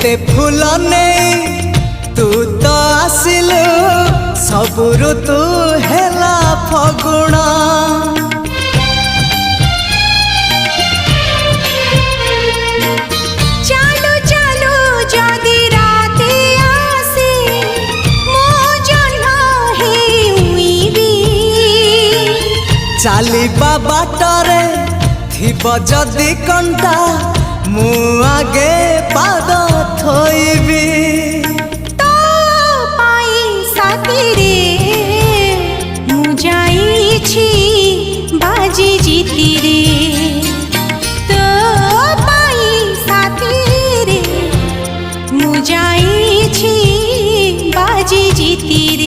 एते फूल नहीं तू तो आसिलु सबु ऋतु हेला फगुण चालू चालू जदि राते आसे मो जन्म हे उइबी चलिबा बाटरे थिब जदि कंटा मु आगे पाद थोइबी तो पाई साथी रे